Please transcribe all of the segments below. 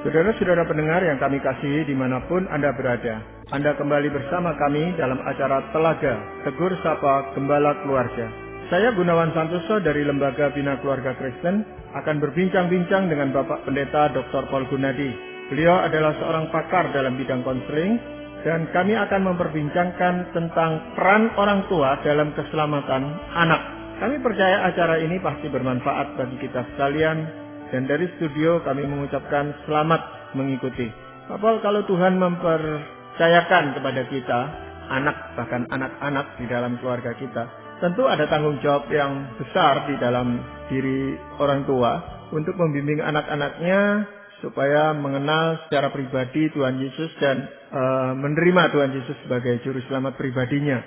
Saudara-saudara pendengar yang kami kasihi dimanapun Anda berada, Anda kembali bersama kami dalam acara Telaga Tegur Sapa Gembala Keluarga. Saya Gunawan Santoso dari Lembaga Bina Keluarga Kristen akan berbincang-bincang dengan Bapak Pendeta Dr. Paul Gunadi. Beliau adalah seorang pakar dalam bidang konseling dan kami akan memperbincangkan tentang peran orang tua dalam keselamatan anak. Kami percaya acara ini pasti bermanfaat bagi kita sekalian. Dan dari studio kami mengucapkan selamat mengikuti. Pak Paul, kalau Tuhan mempercayakan kepada kita, anak bahkan anak-anak di dalam keluarga kita, tentu ada tanggung jawab yang besar di dalam diri orang tua untuk membimbing anak-anaknya supaya mengenal secara pribadi Tuhan Yesus dan menerima Tuhan Yesus sebagai juru selamat pribadinya.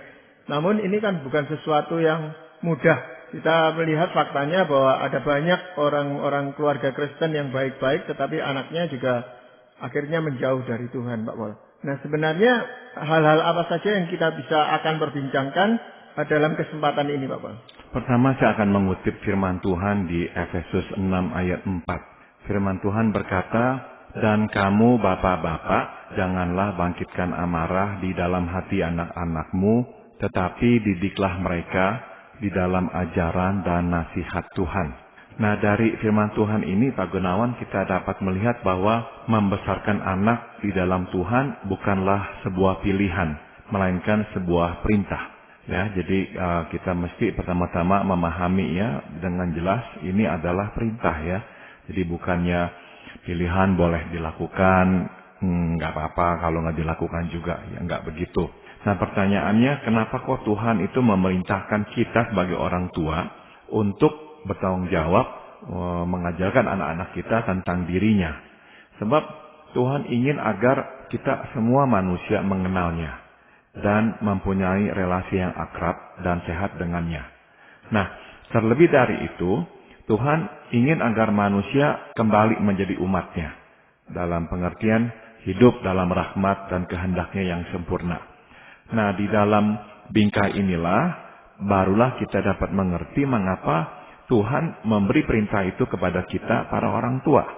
Namun ini kan bukan sesuatu yang mudah. Kita melihat faktanya bahwa ada banyak orang-orang keluarga Kristen yang baik-baik, tetapi anaknya juga akhirnya menjauh dari Tuhan, Pak Paul. Nah, sebenarnya hal-hal apa saja yang kita bisa akan perbincangkan dalam kesempatan ini, Pak Paul? Pertama, saya akan mengutip firman Tuhan di Efesus 6 ayat 4. Firman Tuhan berkata, "Dan kamu bapak-bapak, janganlah bangkitkan amarah di dalam hati anak-anakmu, tetapi didiklah mereka di dalam ajaran dan nasihat Tuhan." Nah, dari firman Tuhan ini, Pak Gunawan, kita dapat melihat bahwa membesarkan anak di dalam Tuhan bukanlah sebuah pilihan, melainkan sebuah perintah. Ya, jadi kita mesti pertama-tama memahami ya dengan jelas ini adalah perintah ya. Jadi bukannya pilihan boleh dilakukan, nggak apa-apa kalau nggak dilakukan juga, ya nggak begitu. Nah, pertanyaannya, kenapa kok Tuhan itu memerintahkan kita sebagai orang tua untuk bertanggung jawab mengajarkan anak-anak kita tentang dirinya? Sebab Tuhan ingin agar kita semua manusia mengenalnya dan mempunyai relasi yang akrab dan sehat dengannya. Nah, terlebih dari itu, Tuhan ingin agar manusia kembali menjadi umatnya dalam pengertian hidup dalam rahmat dan kehendaknya yang sempurna. Nah, di dalam bingkai inilah barulah kita dapat mengerti mengapa Tuhan memberi perintah itu kepada kita para orang tua.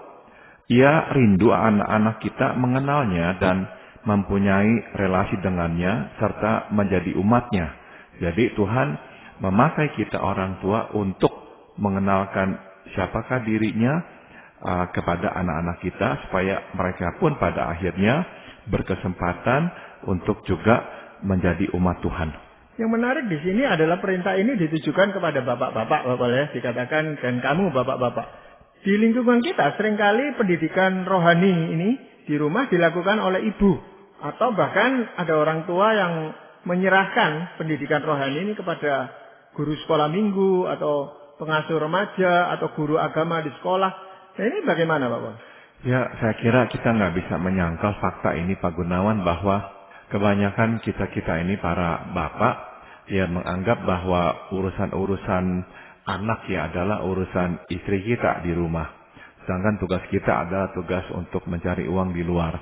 Ia rindu anak-anak kita mengenalnya dan mempunyai relasi dengannya serta menjadi umatnya. Jadi Tuhan memakai kita orang tua untuk mengenalkan siapakah dirinya kepada anak-anak kita supaya mereka pun pada akhirnya berkesempatan untuk juga menjadi umat Tuhan. Yang menarik di sini adalah perintah ini ditujukan kepada bapak-bapak, Bapak ya, dikatakan dan kamu bapak-bapak. Di lingkungan kita seringkali pendidikan rohani ini di rumah dilakukan oleh ibu atau bahkan ada orang tua yang menyerahkan pendidikan rohani ini kepada guru sekolah minggu atau pengasuh remaja atau guru agama di sekolah. Nah, ini bagaimana, Bapak? Ya, saya kira kita nggak bisa menyangkal fakta ini, Pak Gunawan, bahwa kebanyakan kita ini para bapak ya menganggap bahwa urusan-urusan anak ya adalah urusan istri kita di rumah. Sedangkan tugas kita adalah tugas untuk mencari uang di luar.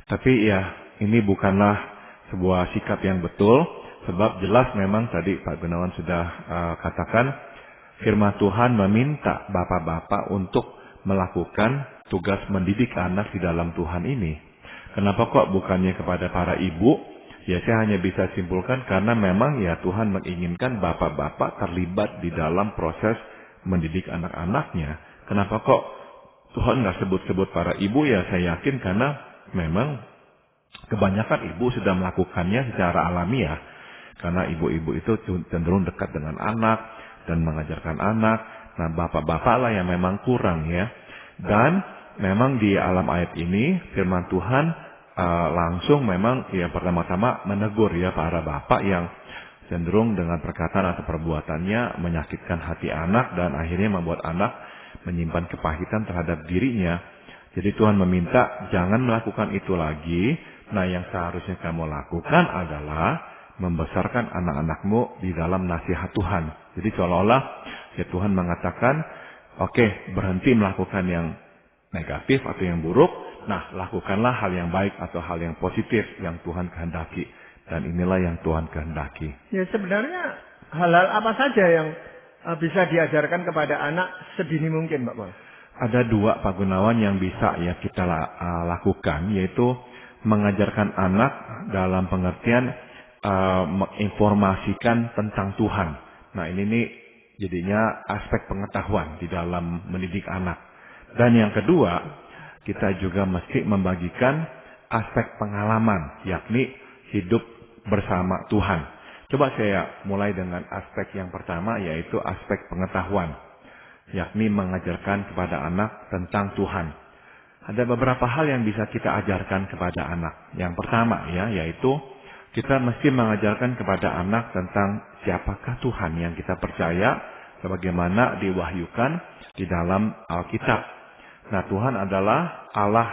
Tapi ya ini bukanlah sebuah sikap yang betul, sebab jelas memang tadi Pak Gunawan sudah katakan firman Tuhan meminta bapak-bapak untuk melakukan tugas mendidik anak di dalam Tuhan ini. Kenapa kok bukannya kepada para ibu? Ya, saya hanya bisa simpulkan karena memang ya Tuhan menginginkan bapak-bapak terlibat di dalam proses mendidik anak-anaknya. Kenapa kok Tuhan nggak sebut-sebut para ibu? Ya, saya yakin karena memang kebanyakan ibu sudah melakukannya secara alamiah. Karena ibu-ibu itu cenderung dekat dengan anak dan mengajarkan anak. Nah, bapak-bapak lah yang memang kurang ya. Dan memang di alam ayat ini firman Tuhan langsung memang yang pertama-tama menegur ya para bapak yang cenderung dengan perkataan atau perbuatannya menyakitkan hati anak dan akhirnya membuat anak menyimpan kepahitan terhadap dirinya. Jadi Tuhan meminta jangan melakukan itu lagi. Nah, yang seharusnya kamu lakukan adalah membesarkan anak-anakmu di dalam nasihat Tuhan. Jadi seolah-olah ya Tuhan mengatakan, oke, berhenti melakukan yang negatif atau yang buruk. Nah, lakukanlah hal yang baik atau hal yang positif yang Tuhan kehendaki. Dan inilah yang Tuhan kehendaki. Ya, sebenarnya hal-hal apa saja yang bisa diajarkan kepada anak sedini mungkin, Pak Paul? Ada dua, Pak Gunawan, yang bisa ya kita lakukan, yaitu mengajarkan anak dalam pengertian menginformasikan tentang Tuhan. Nah, ini nih jadinya aspek pengetahuan di dalam mendidik anak. Dan yang kedua, kita juga mesti membagikan aspek pengalaman, yakni hidup bersama Tuhan. Coba saya mulai dengan aspek yang pertama, yaitu aspek pengetahuan, yakni mengajarkan kepada anak tentang Tuhan. Ada beberapa hal yang bisa kita ajarkan kepada anak. Yang pertama ya, yaitu kita mesti mengajarkan kepada anak tentang siapakah Tuhan yang kita percaya, sebagaimana diwahyukan di dalam Alkitab. Nah, Tuhan adalah Allah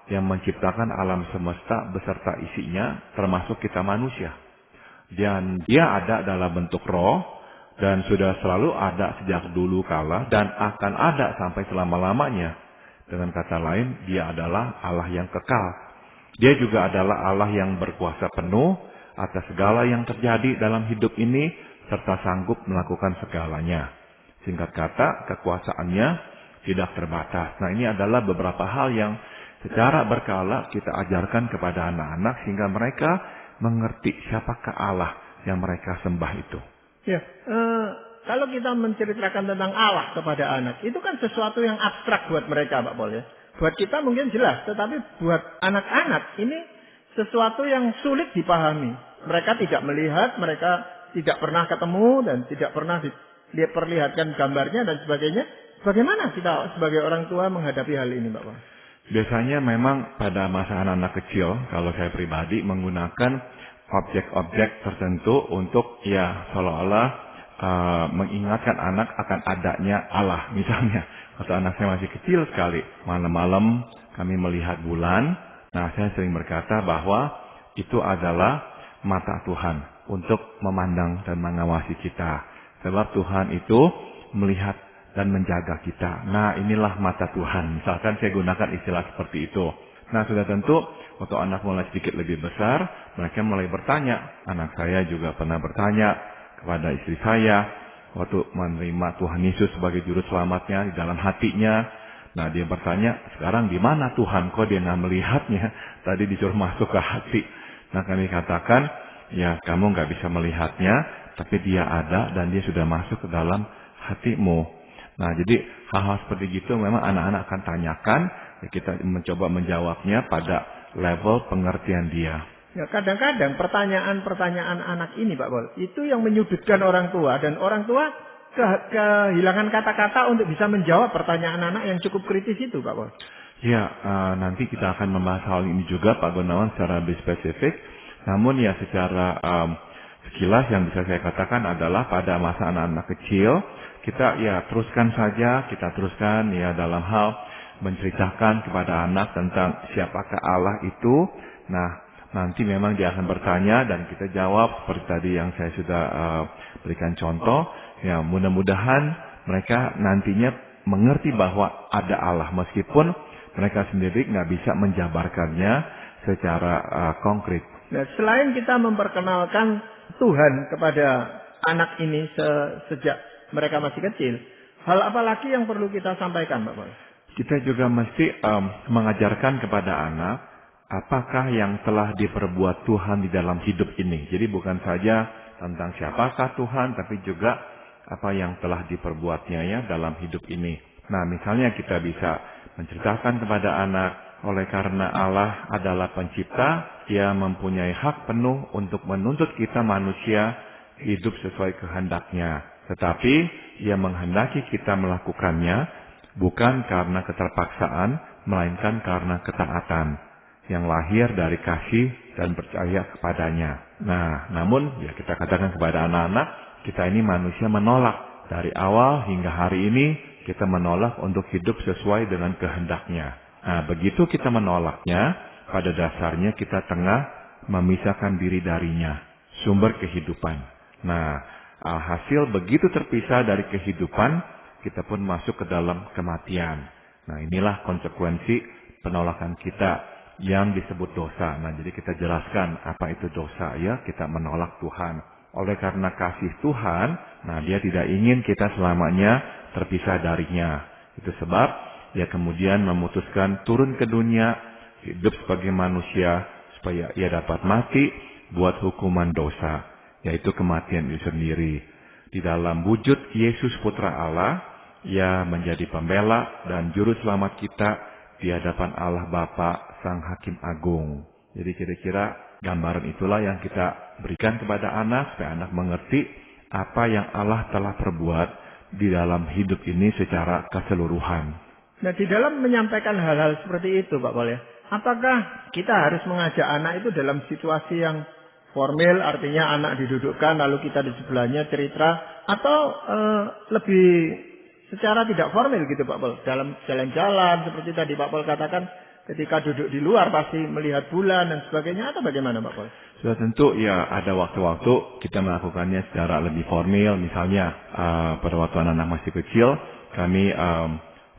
yang menciptakan alam semesta beserta isinya, termasuk kita manusia. Dan Dia ada dalam bentuk roh, dan sudah selalu ada sejak dulu kala, dan akan ada sampai selama-lamanya. Dengan kata lain, Dia adalah Allah yang kekal. Dia juga adalah Allah yang berkuasa penuh atas segala yang terjadi dalam hidup ini, serta sanggup melakukan segalanya. Singkat kata, kekuasaannya tidak terbatas. Nah, ini adalah beberapa hal yang secara berkala kita ajarkan kepada anak-anak, sehingga mereka mengerti siapakah Allah yang mereka sembah itu. Ya, kalau kita menceritakan tentang Allah kepada anak, itu kan sesuatu yang abstrak buat mereka, Pak Paul ya. Buat kita mungkin jelas, tetapi buat anak-anak ini sesuatu yang sulit dipahami. Mereka tidak melihat, mereka tidak pernah ketemu dan tidak pernah diperlihatkan gambarnya dan sebagainya. Bagaimana kita sebagai orang tua menghadapi hal ini, Pak Paul? Biasanya memang pada masa anak-anak kecil, kalau saya pribadi menggunakan objek-objek tertentu untuk ya seolah-olah mengingatkan anak akan adanya Allah. Misalnya, waktu anak saya masih kecil sekali, malam-malam kami melihat bulan. Nah, saya sering berkata bahwa itu adalah mata Tuhan untuk memandang dan mengawasi kita. Sebab Tuhan itu melihat dan menjaga kita. Nah, inilah mata Tuhan. Misalkan saya gunakan istilah seperti itu. Nah, sudah tentu waktu anak mulai sedikit lebih besar, mereka mulai bertanya. Anak saya juga pernah bertanya kepada istri saya waktu menerima Tuhan Yesus sebagai juru selamatnya di dalam hatinya. Nah, dia bertanya, sekarang di mana Tuhan? Kok dia nggak melihatnya? Tadi disuruh masuk ke hati. Nah, kami katakan, ya kamu nggak bisa melihatnya, tapi dia ada dan dia sudah masuk ke dalam hatimu. Nah, jadi hal-hal seperti gitu memang anak-anak akan tanyakan, ya kita mencoba menjawabnya pada level pengertian dia. Ya, kadang-kadang pertanyaan-pertanyaan anak ini, Pak Paul, itu yang menyudutkan orang tua. Dan orang tua kehilangan kata-kata untuk bisa menjawab pertanyaan anak yang cukup kritis itu, Pak Paul. Ya, nanti kita akan membahas hal ini juga, Pak Gunawan, secara lebih spesifik. Namun ya secara sekilas yang bisa saya katakan adalah pada masa anak-anak kecil, kita ya kita teruskan ya dalam hal menceritakan kepada anak tentang siapakah Allah itu. Nah, nanti memang dia akan bertanya dan kita jawab seperti tadi yang saya sudah berikan contoh. Ya, mudah-mudahan mereka nantinya mengerti bahwa ada Allah meskipun mereka sendiri nggak bisa menjabarkannya secara konkret. Nah, selain kita memperkenalkan Tuhan kepada anak ini sejak mereka masih kecil, hal apa lagi yang perlu kita sampaikan, Pak Paul? Kita juga mesti mengajarkan kepada anak apakah yang telah diperbuat Tuhan di dalam hidup ini. Jadi bukan saja tentang siapakah Tuhan, tapi juga apa yang telah diperbuatnya ya dalam hidup ini. Nah, misalnya kita bisa menceritakan kepada anak, oleh karena Allah adalah pencipta, Dia mempunyai hak penuh untuk menuntut kita manusia hidup sesuai kehendaknya. Tetapi Dia menghendaki kita melakukannya bukan karena keterpaksaan, melainkan karena ketaatan yang lahir dari kasih dan percaya kepadanya. Nah, namun ya kita katakan kepada anak-anak, kita ini manusia menolak. Dari awal hingga hari ini, kita menolak untuk hidup sesuai dengan kehendaknya. Nah, begitu kita menolaknya, pada dasarnya kita tengah memisahkan diri darinya, sumber kehidupan. Nah, hasil begitu terpisah dari kehidupan, kita pun masuk ke dalam kematian. Nah, inilah konsekuensi penolakan kita yang disebut dosa. Nah, jadi kita jelaskan apa itu dosa ya, kita menolak Tuhan. Oleh karena kasih Tuhan, nah Dia tidak ingin kita selamanya terpisah darinya. Itu sebab ia kemudian memutuskan turun ke dunia, hidup sebagai manusia, supaya ia dapat mati buat hukuman dosa, yaitu kematian itu sendiri. Di dalam wujud Yesus Putra Allah, ia menjadi pembela dan juru selamat kita di hadapan Allah Bapa Sang Hakim Agung. Jadi kira-kira gambaran itulah yang kita berikan kepada anak, supaya anak mengerti apa yang Allah telah perbuat di dalam hidup ini secara keseluruhan. Nah, di dalam menyampaikan hal-hal seperti itu, Pak Paul ya, apakah kita harus mengajak anak itu dalam situasi yang formal, artinya anak didudukkan lalu kita di sebelahnya cerita, atau lebih secara tidak formal gitu Pak Paul, dalam jalan-jalan seperti tadi Pak Paul katakan, ketika duduk di luar pasti melihat bulan dan sebagainya, atau bagaimana Pak Paul? Sudah tentu ya ada waktu-waktu kita melakukannya secara lebih formal. Misalnya pada waktu anak-anak masih kecil, kami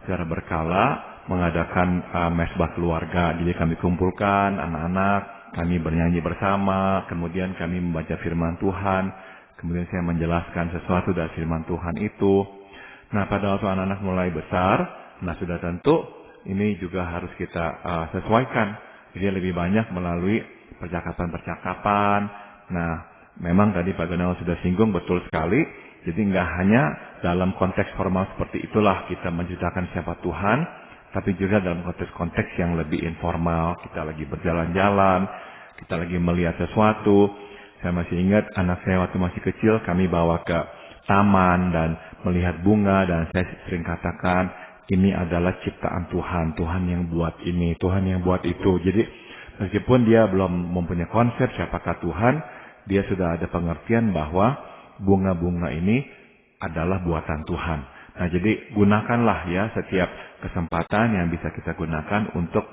secara berkala mengadakan mesbah keluarga. Jadi kami kumpulkan anak-anak, kami bernyanyi bersama, kemudian kami membaca firman Tuhan, kemudian saya menjelaskan sesuatu dari firman Tuhan itu. Nah, pada waktu anak-anak mulai besar, nah sudah tentu ini juga harus kita sesuaikan. Jadi lebih banyak melalui percakapan-percakapan. Nah, memang tadi Pak Gunawan sudah singgung betul sekali. Jadi nggak hanya dalam konteks formal seperti itulah kita menceritakan siapa Tuhan, tapi juga dalam konteks-konteks yang lebih informal. Kita lagi berjalan-jalan, kita lagi melihat sesuatu. Saya masih ingat anak saya waktu masih kecil, kami bawa ke taman dan melihat bunga, dan saya sering katakan, ini adalah ciptaan Tuhan, Tuhan yang buat ini, Tuhan yang buat itu. Jadi meskipun dia belum mempunyai konsep siapakah Tuhan, dia sudah ada pengertian bahwa bunga-bunga ini adalah buatan Tuhan. Nah, jadi gunakanlah ya setiap kesempatan yang bisa kita gunakan untuk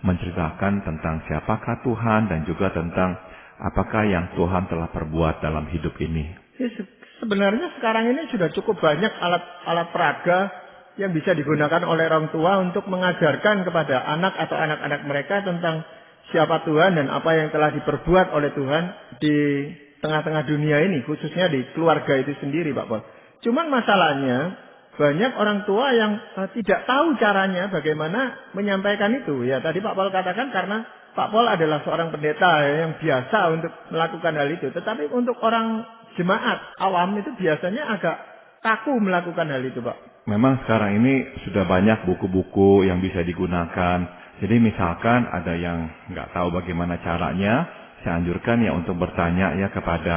menceritakan tentang siapakah Tuhan dan juga tentang apakah yang Tuhan telah perbuat dalam hidup ini. Ya, sebenarnya sekarang ini sudah cukup banyak alat peraga yang bisa digunakan oleh orang tua untuk mengajarkan kepada anak atau anak-anak mereka tentang siapa Tuhan dan apa yang telah diperbuat oleh Tuhan di tengah-tengah dunia ini, khususnya di keluarga itu sendiri, Pak Paul. Cuman masalahnya, banyak orang tua yang tidak tahu caranya bagaimana menyampaikan itu. Ya, tadi Pak Paul katakan karena Pak Paul adalah seorang pendeta yang biasa untuk melakukan hal itu. Tetapi untuk orang jemaat awam itu biasanya agak kaku melakukan hal itu, Pak. Memang sekarang ini sudah banyak buku-buku yang bisa digunakan. Jadi misalkan ada yang nggak tahu bagaimana caranya, saya anjurkan ya untuk bertanya ya kepada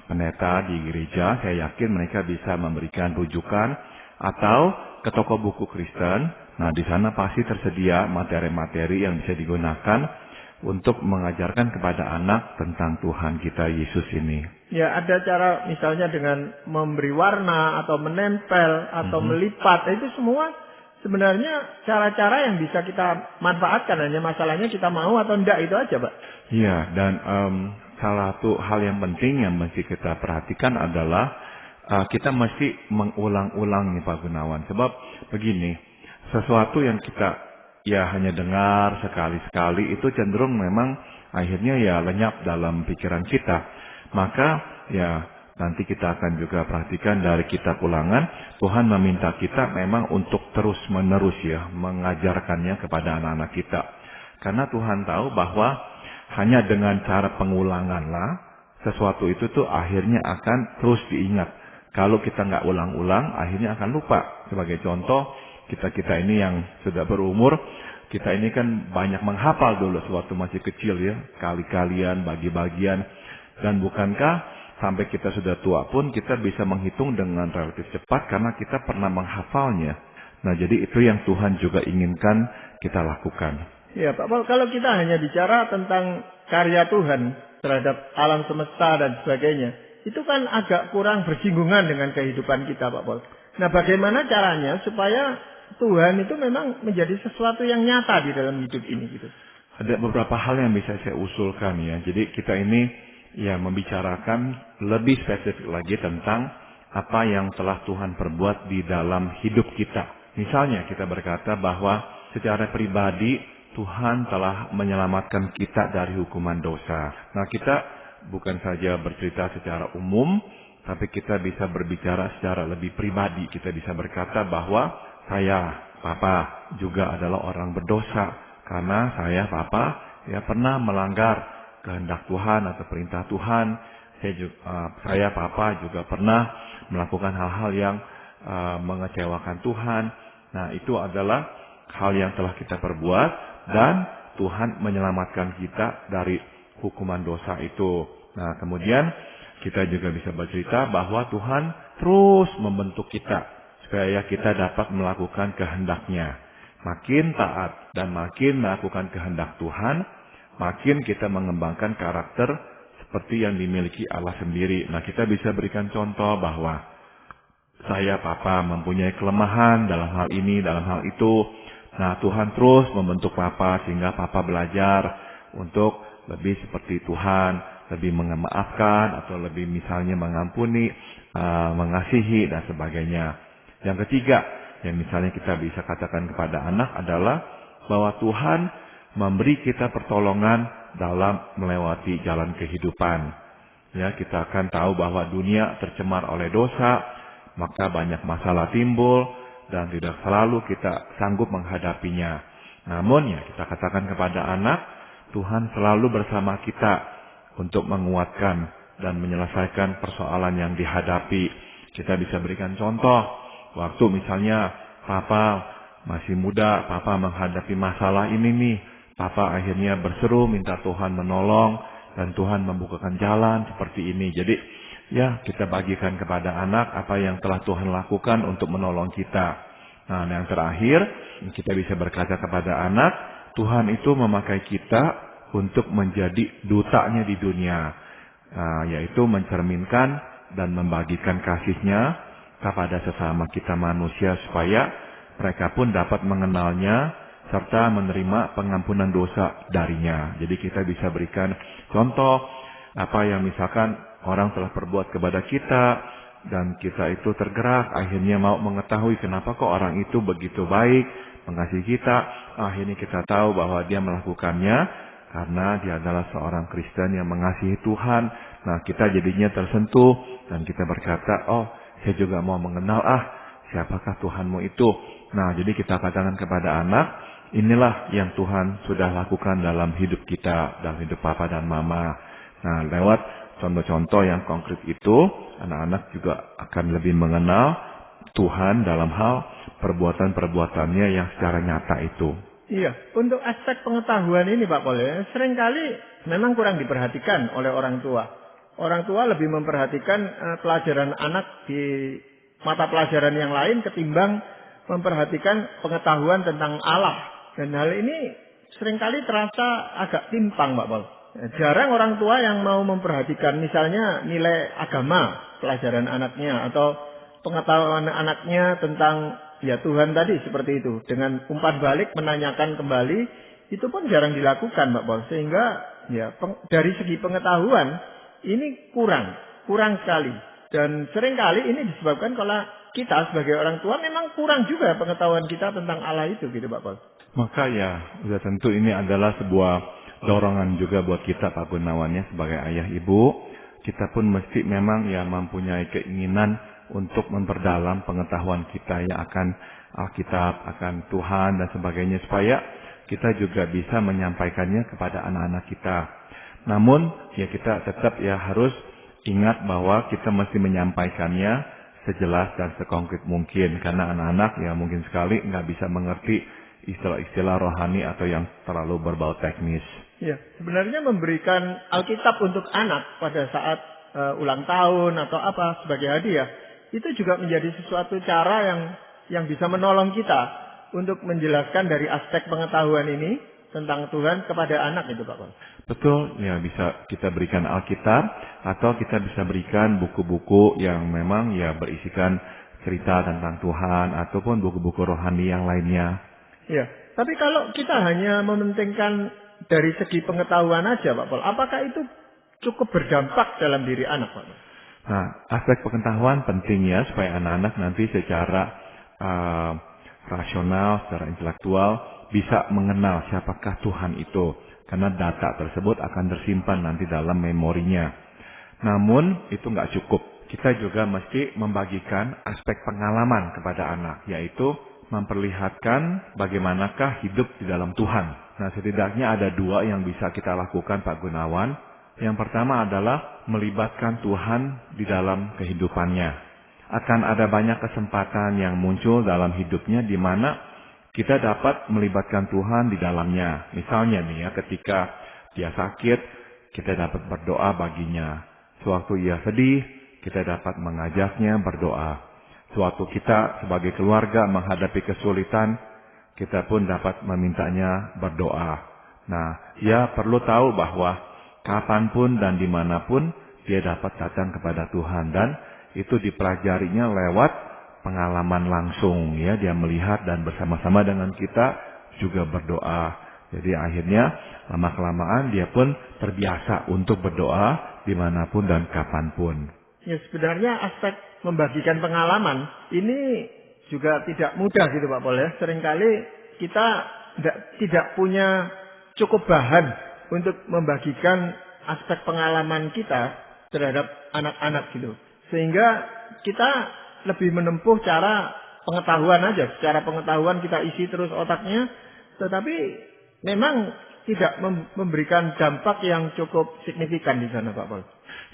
pendeta di gereja. Saya yakin mereka bisa memberikan rujukan, atau ke toko buku Kristen. Nah, di sana pasti tersedia materi-materi yang bisa digunakan untuk mengajarkan kepada anak tentang Tuhan kita Yesus ini. Ya, ada cara misalnya dengan memberi warna atau menempel atau melipat. Itu semua sebenarnya cara-cara yang bisa kita manfaatkan. Hanya masalahnya kita mau atau enggak, itu aja, Pak. Iya, dan salah satu hal yang penting yang mesti kita perhatikan adalah kita mesti mengulang-ulang nih Pak Gunawan. Sebab begini, sesuatu yang kita ya hanya dengar sekali-sekali itu cenderung memang akhirnya ya lenyap dalam pikiran kita. Maka ya nanti kita akan juga perhatikan dari kitab Ulangan, Tuhan meminta kita memang untuk terus-menerus ya mengajarkannya kepada anak-anak kita. Karena Tuhan tahu bahwa hanya dengan cara pengulanganlah sesuatu itu tuh akhirnya akan terus diingat. Kalau kita nggak ulang-ulang, akhirnya akan lupa. Sebagai contoh, kita ini yang sudah berumur, kita ini kan banyak menghafal dulu sewaktu masih kecil ya, kali-kalian, bagi-bagian. Dan bukankah sampai kita sudah tua pun kita bisa menghitung dengan relatif cepat karena kita pernah menghafalnya. Nah, jadi itu yang Tuhan juga inginkan kita lakukan. Ya, Pak Paul, kalau kita hanya bicara tentang karya Tuhan terhadap alam semesta dan sebagainya, itu kan agak kurang bersinggungan dengan kehidupan kita, Pak Paul. Nah, bagaimana caranya supaya Tuhan itu memang menjadi sesuatu yang nyata di dalam hidup ini gitu? Ada beberapa hal yang bisa saya usulkan ya. Jadi kita ini ya membicarakan lebih spesifik lagi tentang apa yang telah Tuhan perbuat di dalam hidup kita. Misalnya kita berkata bahwa secara pribadi Tuhan telah menyelamatkan kita dari hukuman dosa. Nah, kita bukan saja bercerita secara umum, tapi kita bisa berbicara secara lebih pribadi. Kita bisa berkata bahwa saya, Papa, juga adalah orang berdosa. Karena saya, Papa, ya pernah melanggar kehendak Tuhan atau perintah Tuhan. Saya, Papa, juga pernah melakukan hal-hal yang mengecewakan Tuhan. Nah, itu adalah hal yang telah kita perbuat dan Tuhan menyelamatkan kita dari hukuman dosa itu. Nah, kemudian kita juga bisa bercerita bahwa Tuhan terus membentuk kita supaya kita dapat melakukan kehendak-Nya. Makin taat dan makin melakukan kehendak Tuhan, makin kita mengembangkan karakter seperti yang dimiliki Allah sendiri. Nah, kita bisa berikan contoh bahwa saya, Papa, mempunyai kelemahan dalam hal ini, dalam hal itu. Nah, Tuhan terus membentuk Papa sehingga Papa belajar untuk lebih seperti Tuhan, lebih memaafkan atau lebih misalnya mengampuni, mengasihi dan sebagainya. Yang ketiga, yang misalnya kita bisa katakan kepada anak adalah bahwa Tuhan memberi kita pertolongan dalam melewati jalan kehidupan. Ya, kita akan tahu bahwa dunia tercemar oleh dosa, maka banyak masalah timbul dan tidak selalu kita sanggup menghadapinya. Namun ya, kita katakan kepada anak, Tuhan selalu bersama kita untuk menguatkan dan menyelesaikan persoalan yang dihadapi. Kita bisa berikan contoh, waktu misalnya Papa masih muda, Papa menghadapi masalah ini nih, Papa akhirnya berseru minta Tuhan menolong dan Tuhan membukakan jalan seperti ini. Jadi ya, kita bagikan kepada anak apa yang telah Tuhan lakukan untuk menolong kita. Nah, yang terakhir, kita bisa berkata kepada anak, Tuhan itu memakai kita untuk menjadi dutanya di dunia. Yaitu mencerminkan dan membagikan kasih-Nya kepada sesama kita manusia supaya mereka pun dapat mengenalnya serta menerima pengampunan dosa darinya. Jadi kita bisa berikan contoh apa yang misalkan orang telah perbuat kepada kita dan kita itu tergerak akhirnya mau mengetahui kenapa kok orang itu begitu baik mengasihi kita. Akhirnya kita tahu bahwa dia melakukannya karena dia adalah seorang Kristen yang mengasihi Tuhan. Nah, kita jadinya tersentuh dan kita berkata, oh, saya juga mau mengenal siapakah Tuhanmu itu. Nah, jadi kita katakan kepada anak, inilah yang Tuhan sudah lakukan dalam hidup kita, dalam hidup Papa dan Mama. Nah, lewat contoh-contoh yang konkret itu, anak-anak juga akan lebih mengenal Tuhan dalam hal perbuatan-perbuatannya yang secara nyata itu. Iya, untuk aspek pengetahuan ini Pak Pol, seringkali memang kurang diperhatikan oleh orang tua. Orang tua lebih memperhatikan pelajaran anak di mata pelajaran yang lain ketimbang memperhatikan pengetahuan tentang Allah. Dan hal ini seringkali terasa agak timpang Pak Pol. Jarang orang tua yang mau memperhatikan misalnya nilai agama pelajaran anaknya atau pengetahuan anaknya tentang ya Tuhan tadi seperti itu. Dengan umpan balik menanyakan kembali itu pun jarang dilakukan Pak Pol. Sehingga ya dari segi pengetahuan ini kurang sekali. Dan seringkali ini disebabkan kalau kita sebagai orang tua memang kurang juga pengetahuan kita tentang Allah itu gitu Pak Pol. Maka ya sudah tentu ini adalah sebuah dorongan juga buat kita Pak Gunawannya sebagai ayah ibu. Kita pun mesti memang ya mempunyai keinginan untuk memperdalam pengetahuan kita yang akan Alkitab, akan Tuhan dan sebagainya supaya kita juga bisa menyampaikannya kepada anak-anak kita. Namun ya kita tetap ya harus ingat bahwa kita mesti menyampaikannya sejelas dan sekonkret mungkin karena anak-anak ya mungkin sekali nggak bisa mengerti istilah-istilah rohani atau yang terlalu berbau teknis. Ya, sebenarnya memberikan Alkitab untuk anak pada saat ulang tahun atau apa sebagai hadiah itu juga menjadi sesuatu cara yang bisa menolong kita untuk menjelaskan dari aspek pengetahuan ini tentang Tuhan kepada anak itu Pak Pol. Betul, ya bisa kita berikan Alkitab atau kita bisa berikan buku-buku yang memang ya berisikan cerita tentang Tuhan ataupun buku-buku rohani yang lainnya. Ya, tapi kalau kita hanya mementingkan dari segi pengetahuan aja Pak Pol, apakah itu cukup berdampak dalam diri anak Pak Pol? Nah, aspek pengetahuan penting ya supaya anak-anak nanti secara rasional, secara intelektual bisa mengenal siapakah Tuhan itu. Karena data tersebut akan tersimpan nanti dalam memorinya. Namun itu nggak cukup. Kita juga mesti membagikan aspek pengalaman kepada anak. Yaitu memperlihatkan bagaimanakah hidup di dalam Tuhan. Nah, setidaknya ada dua yang bisa kita lakukan, Pak Gunawan. Yang pertama adalah melibatkan Tuhan di dalam kehidupannya. Akan ada banyak kesempatan yang muncul dalam hidupnya di mana kita dapat melibatkan Tuhan di dalamnya. Misalnya nih ya, ketika dia sakit, kita dapat berdoa baginya. Sewaktu ia sedih, kita dapat mengajaknya berdoa. Sewaktu kita sebagai keluarga menghadapi kesulitan, kita pun dapat memintanya berdoa. Nah, dia perlu tahu bahwa kapanpun dan dimanapun dia dapat datang kepada Tuhan. Dan itu dipelajarinya lewat pengalaman langsung. Ya, dia melihat dan bersama-sama dengan kita juga berdoa. Jadi akhirnya lama-kelamaan dia pun terbiasa untuk berdoa dimanapun dan kapanpun. Ya, sebenarnya aspek membagikan pengalaman ini juga tidak mudah gitu Pak Pol ya. Seringkali kita tidak punya cukup bahan untuk membagikan aspek pengalaman kita terhadap anak-anak gitu. Sehingga kita lebih menempuh cara pengetahuan aja. Secara pengetahuan kita isi terus otaknya. Tetapi memang tidak memberikan dampak yang cukup signifikan di sana Pak Pol.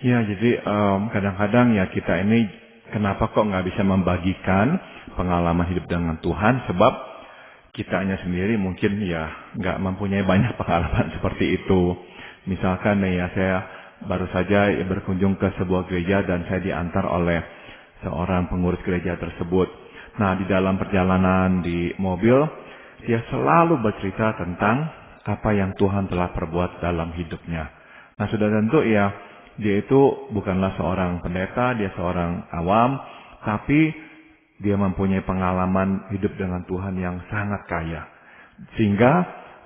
Ya, jadi kadang-kadang ya kita ini kenapa kok nggak bisa membagikan pengalaman hidup dengan Tuhan? Sebab kitanya sendiri mungkin ya nggak mempunyai banyak pengalaman seperti itu. Misalkan nih ya, saya baru saja berkunjung ke sebuah gereja dan saya diantar oleh seorang pengurus gereja tersebut. Nah, di dalam perjalanan di mobil, dia selalu bercerita tentang apa yang Tuhan telah perbuat dalam hidupnya. Nah, sudah tentu ya, dia itu bukanlah seorang pendeta, dia seorang awam, tapi dia mempunyai pengalaman hidup dengan Tuhan yang sangat kaya. Sehingga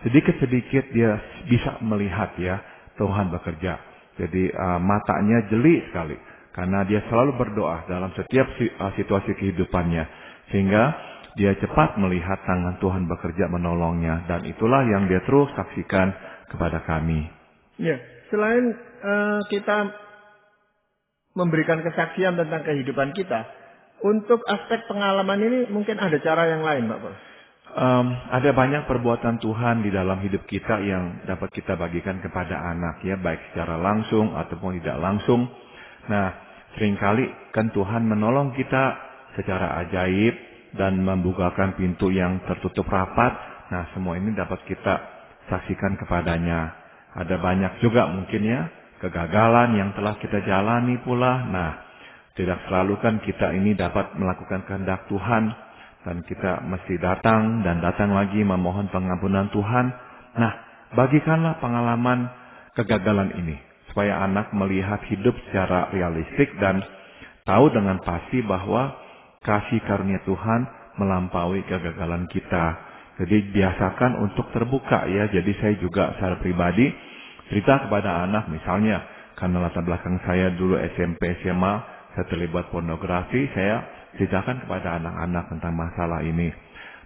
sedikit-sedikit dia bisa melihat ya Tuhan bekerja. Jadi matanya jeli sekali karena dia selalu berdoa dalam setiap situasi kehidupannya. Sehingga dia cepat melihat tangan Tuhan bekerja menolongnya, dan itulah yang dia terus saksikan kepada kami. Ya, selain kita memberikan kesaksian tentang kehidupan kita, untuk aspek pengalaman ini mungkin ada cara yang lain, Pak Pol. Ada banyak perbuatan Tuhan di dalam hidup kita yang dapat kita bagikan kepada anak ya, baik secara langsung ataupun tidak langsung. Nah, seringkali kan Tuhan menolong kita secara ajaib dan membukakan pintu yang tertutup rapat. Nah, semua ini dapat kita saksikan kepadanya. Ada banyak juga mungkin ya kegagalan yang telah kita jalani pula. Nah, tidak selalu kan kita ini dapat melakukan kehendak Tuhan, dan kita mesti datang dan datang lagi memohon pengampunan Tuhan. Nah, bagikanlah pengalaman kegagalan ini supaya anak melihat hidup secara realistik dan tahu dengan pasti bahwa kasih karunia Tuhan melampaui kegagalan kita. Jadi biasakan untuk terbuka ya. Jadi saya juga secara pribadi cerita kepada anak, misalnya karena latar belakang saya dulu SMP, SMA, saya terlibat pornografi, saya ceritakan kepada anak-anak tentang masalah ini.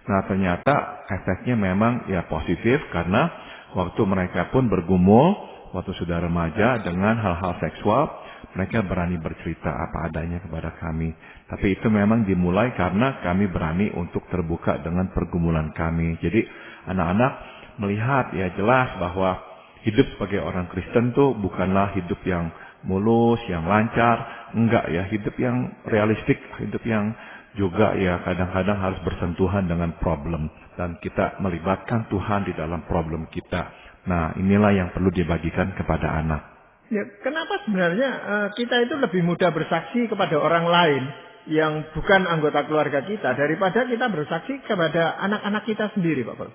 Nah, ternyata efeknya memang ya positif karena waktu mereka pun bergumul, waktu sudah remaja dengan hal-hal seksual, mereka berani bercerita apa adanya kepada kami. Tapi itu memang dimulai karena kami berani untuk terbuka dengan pergumulan kami. Jadi anak-anak melihat ya jelas bahwa hidup sebagai orang Kristen tuh bukanlah hidup yang mulus, yang lancar. Enggak ya, hidup yang realistik, hidup yang juga ya kadang-kadang harus bersentuhan dengan problem. Dan kita melibatkan Tuhan di dalam problem kita. Nah, inilah yang perlu dibagikan kepada anak. Ya, kenapa sebenarnya kita itu lebih mudah bersaksi kepada orang lain yang bukan anggota keluarga kita daripada kita bersaksi kepada anak-anak kita sendiri, Pak Pol?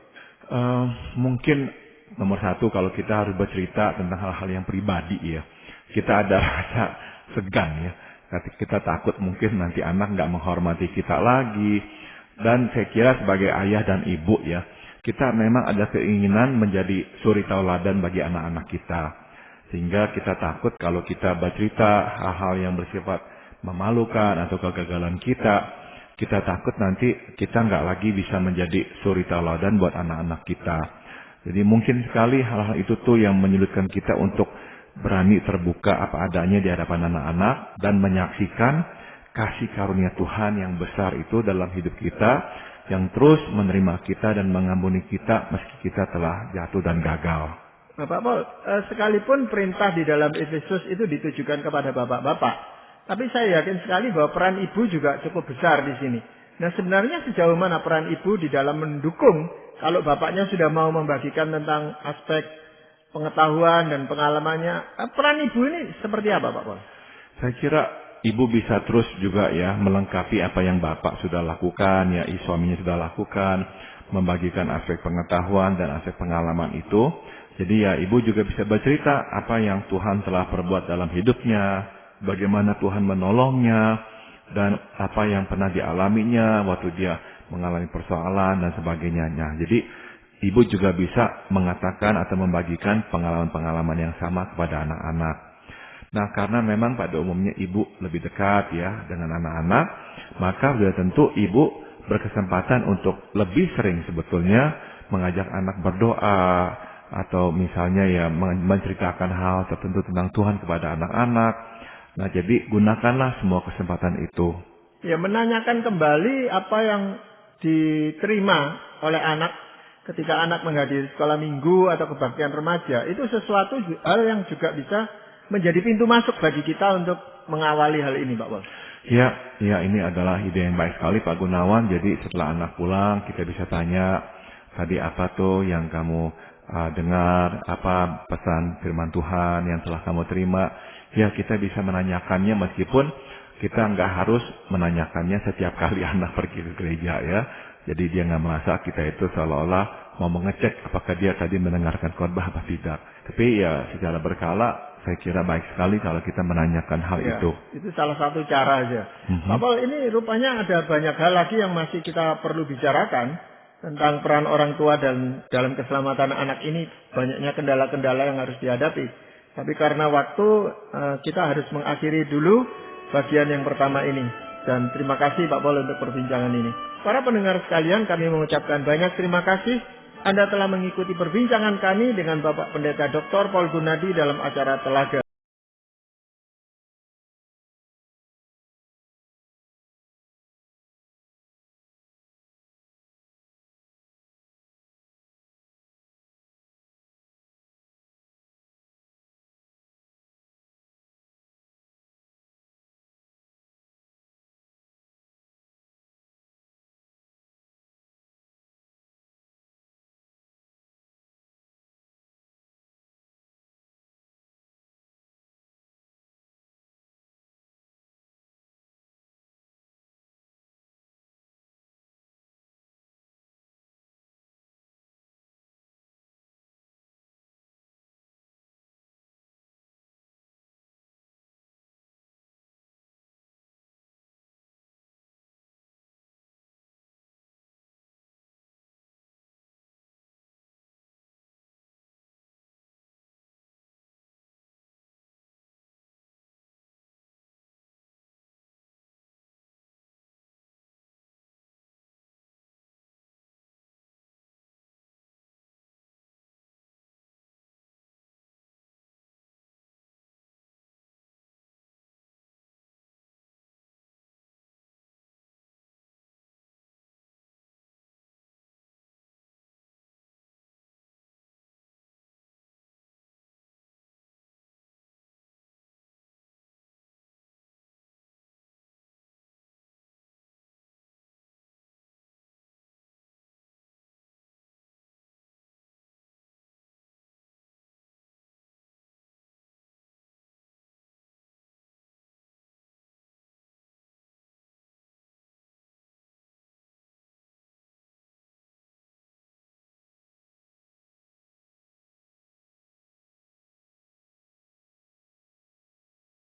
Mungkin nomor satu, kalau kita harus bercerita tentang hal-hal yang pribadi ya, kita ada rasa segan ya. Kita takut mungkin nanti anak nggak menghormati kita lagi. Dan saya kira sebagai ayah dan ibu ya, kita memang ada keinginan menjadi suri tauladan bagi anak-anak kita. Sehingga kita takut kalau kita bercerita hal-hal yang bersifat memalukan atau kegagalan kita takut nanti kita nggak lagi bisa menjadi suri tauladan buat anak-anak kita. Jadi mungkin sekali hal-hal itu tuh yang menyulitkan kita untuk berani terbuka apa adanya di hadapan anak-anak dan menyaksikan kasih karunia Tuhan yang besar itu dalam hidup kita, yang terus menerima kita dan mengampuni kita meski kita telah jatuh dan gagal. Nah, Pak Paul, sekalipun perintah di dalam Efesus itu ditujukan kepada bapak-bapak, tapi saya yakin sekali bahwa peran ibu juga cukup besar di sini. Nah, sebenarnya sejauh mana peran ibu di dalam mendukung kalau bapaknya sudah mau membagikan tentang aspek pengetahuan dan pengalamannya, peran ibu ini seperti apa, Pak Paul? Saya kira ibu bisa terus juga ya melengkapi apa yang bapak sudah lakukan, ya suaminya sudah lakukan, membagikan aspek pengetahuan dan aspek pengalaman itu. Jadi ya ibu juga bisa bercerita apa yang Tuhan telah perbuat dalam hidupnya, bagaimana Tuhan menolongnya, dan apa yang pernah dialaminya waktu dia mengalami persoalan dan sebagainya. Nah, jadi ibu juga bisa mengatakan atau membagikan pengalaman-pengalaman yang sama kepada anak-anak. Nah, karena memang pada umumnya ibu lebih dekat ya dengan anak-anak, maka sudah tentu ibu berkesempatan untuk lebih sering sebetulnya mengajak anak berdoa atau misalnya ya menceritakan hal tertentu tentang Tuhan kepada anak-anak. Nah, jadi gunakanlah semua kesempatan itu. Ya, menanyakan kembali apa yang diterima oleh anak ketika anak menghadiri sekolah minggu atau kebaktian remaja, itu sesuatu hal yang juga bisa menjadi pintu masuk bagi kita untuk mengawali hal ini, Pak Paul. Ya, ini adalah ide yang baik sekali, Pak Gunawan. Jadi setelah anak pulang, kita bisa tanya, tadi apa tuh yang kamu dengar, apa pesan firman Tuhan yang telah kamu terima. Ya, kita bisa menanyakannya meskipun kita nggak harus menanyakannya setiap kali anak pergi ke gereja ya. Jadi dia nggak merasa kita itu seolah-olah mau mengecek apakah dia tadi mendengarkan khotbah apa tidak. Tapi ya secara berkala, saya kira baik sekali kalau kita menanyakan hal itu. Itu salah satu cara aja. Pak Paul, ini rupanya ada banyak hal lagi yang masih kita perlu bicarakan tentang peran orang tua dan dalam keselamatan anak ini. Banyaknya kendala-kendala yang harus dihadapi. Tapi karena waktu, kita harus mengakhiri dulu bagian yang pertama ini. Dan terima kasih Pak Paul untuk perbincangan ini. Para pendengar sekalian, kami mengucapkan banyak terima kasih. Anda telah mengikuti perbincangan kami dengan Bapak Pendeta Dr. Paul Gunadi dalam acara Telaga.